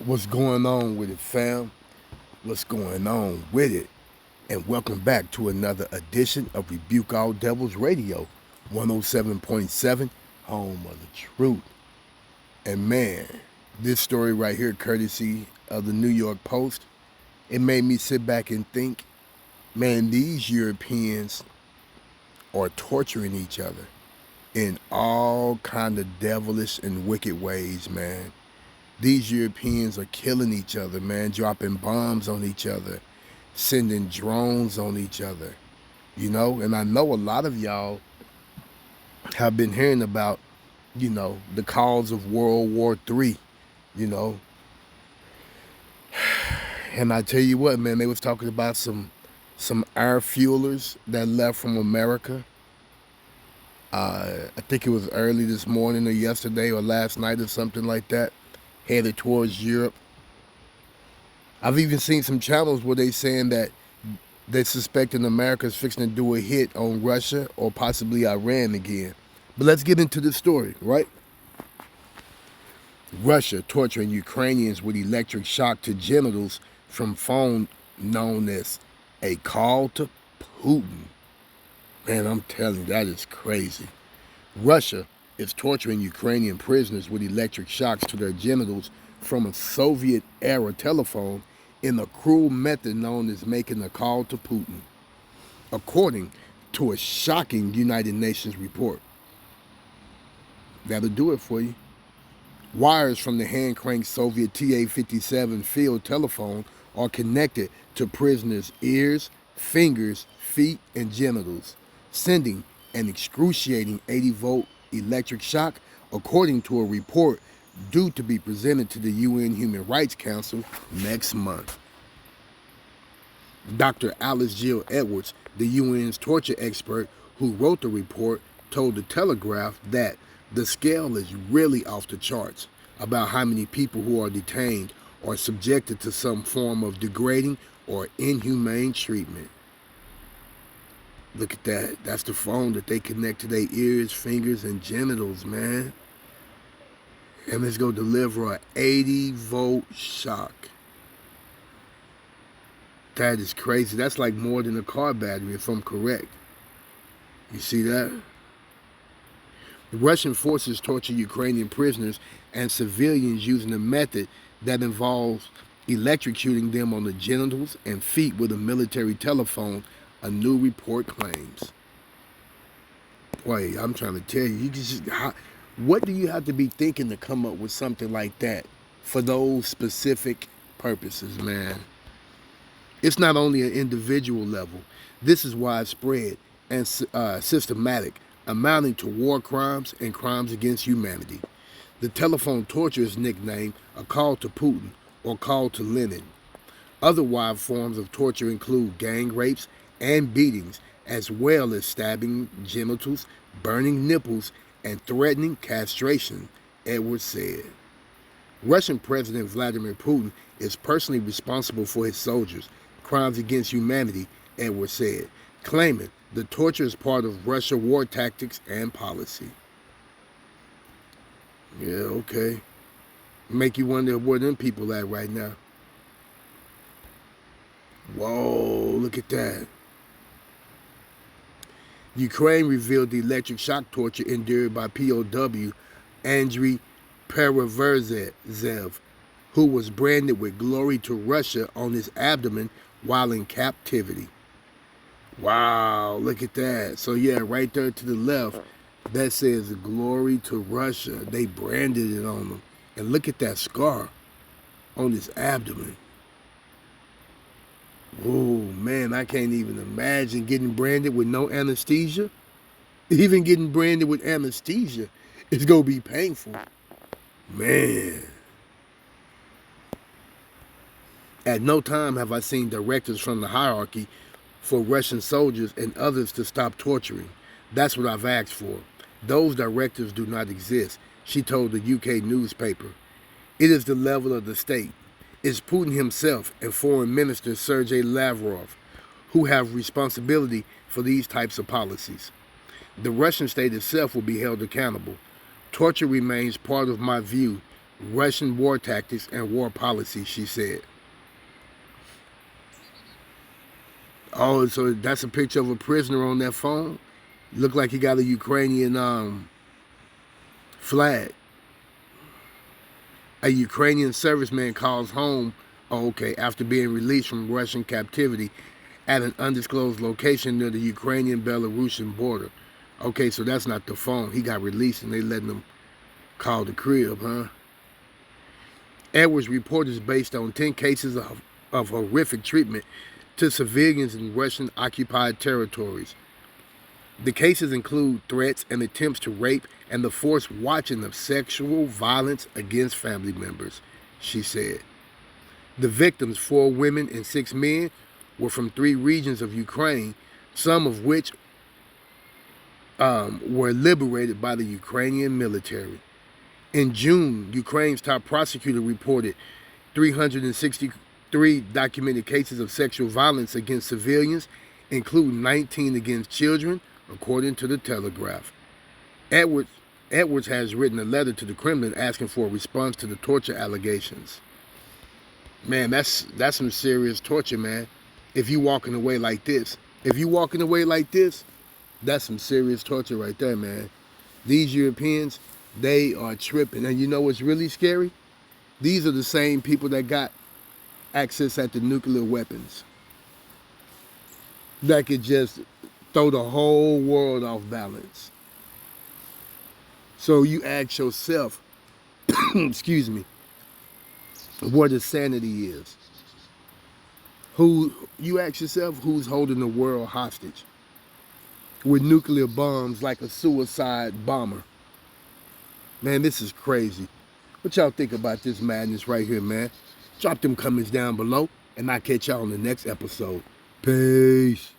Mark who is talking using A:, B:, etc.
A: What's going on with it, fam? What's going on with it? And welcome back to another edition of Rebuke All Devils Radio, 107.7, home of the truth. And man, this story right here, courtesy of the New York Post, it made me sit back and think, man, these Europeans are torturing each other in all kind of devilish and wicked ways, man. These Europeans are killing each other, man, dropping bombs on each other, sending drones on each other, and I know a lot of y'all have been hearing about, the cause of World War III, you know. And I tell you what, man, they was talking about some air fuelers that left from America. I think it was early this morning or yesterday or last night or something like that, headed towards Europe. I've even seen some channels where they saying that they're suspecting America's fixing to do a hit on Russia or possibly Iran again. But let's get into the story, right? Russia torturing Ukrainians with electric shock to genitals from phone known as a call to Putin. Man, I'm telling you, that is crazy. Russia is torturing Ukrainian prisoners with electric shocks to their genitals from a Soviet-era telephone in a cruel method known as making a call to Putin, according to a shocking United Nations report. That'll do it for you. Wires from the hand-cranked Soviet TA-57 field telephone are connected to prisoners' ears, fingers, feet, and genitals, sending an excruciating 80-volt electric shock, according to a report due to be presented to the UN Human Rights Council next month. Dr. Alice Jill Edwards, the UN's torture expert who wrote the report, told The Telegraph that the scale is really off the charts about how many people who are detained are subjected to some form of degrading or inhumane treatment. Look at that. That's the phone that they connect to their ears, fingers, and genitals, man. And it's going to deliver an 80-volt shock. That is crazy. That's like more than a car battery, if I'm correct. You see that? The Russian forces torture Ukrainian prisoners and civilians using a method that involves electrocuting them on the genitals and feet with a military telephone, a new report claims. Boy, I'm trying to tell you, what do you have to be thinking to come up with something like that for those specific purposes, man? It's not only an individual level. This is widespread and systematic, amounting to war crimes and crimes against humanity. The telephone torture is nicknamed a call to Putin or call to Lenin. Other wide forms of torture include gang rapes and beatings, as well as stabbing genitals, burning nipples, and threatening castration, Edwards said. Russian President Vladimir Putin is personally responsible for his soldiers' crimes against humanity, Edwards said, claiming the torture is part of Russia's war tactics and policy. Yeah, okay. Make you wonder where them people at right now. Whoa, look at that. Ukraine revealed the electric shock torture endured by POW Andriy Pereverzev, who was branded with "Glory to Russia" on his abdomen while in captivity. Wow, look at that. So yeah, right there to the left, that says "Glory to Russia." They branded it on him. And look at that scar on his abdomen. Oh man, I can't even imagine getting branded with no anesthesia. Even getting branded with anesthesia is gonna be painful. Man. At no time have I seen directives from the hierarchy for Russian soldiers and others to stop torturing. That's what I've asked for. Those directives do not exist, she told the UK newspaper. It is the level of the state. It's Putin himself and Foreign Minister Sergei Lavrov who have responsibility for these types of policies. The Russian state itself will be held accountable. Torture remains part of my view Russian war tactics and war policy, she said. Oh, so that's a picture of a prisoner on that phone? Look like he got a Ukrainian flag. A Ukrainian serviceman calls home, after being released from Russian captivity at an undisclosed location near the Ukrainian-Belarusian border. Okay, so that's not the phone. He got released and they letting him call the crib, huh? Edwards' report is based on 10 cases of horrific treatment to civilians in Russian-occupied territories. The cases include threats and attempts to rape and the forced watching of sexual violence against family members, she said. The victims, 4 women and 6 men, were from 3 regions of Ukraine, some of which were liberated by the Ukrainian military. In June, Ukraine's top prosecutor reported 363 documented cases of sexual violence against civilians, including 19 against children, according to the Telegraph. Edwards has written a letter to the Kremlin asking for a response to the torture allegations. Man, that's some serious torture, man. If you walking away like this, that's some serious torture right there, man. These Europeans, they are tripping. And you know what's really scary? These are the same people that got access at the nuclear weapons. That could just throw the whole world off balance. So you ask yourself, excuse me, what the sanity is. You ask yourself who's holding the world hostage with nuclear bombs like a suicide bomber. Man, this is crazy. What y'all think about this madness right here, man? Drop them comments down below, and I'll catch y'all on the next episode. Peace.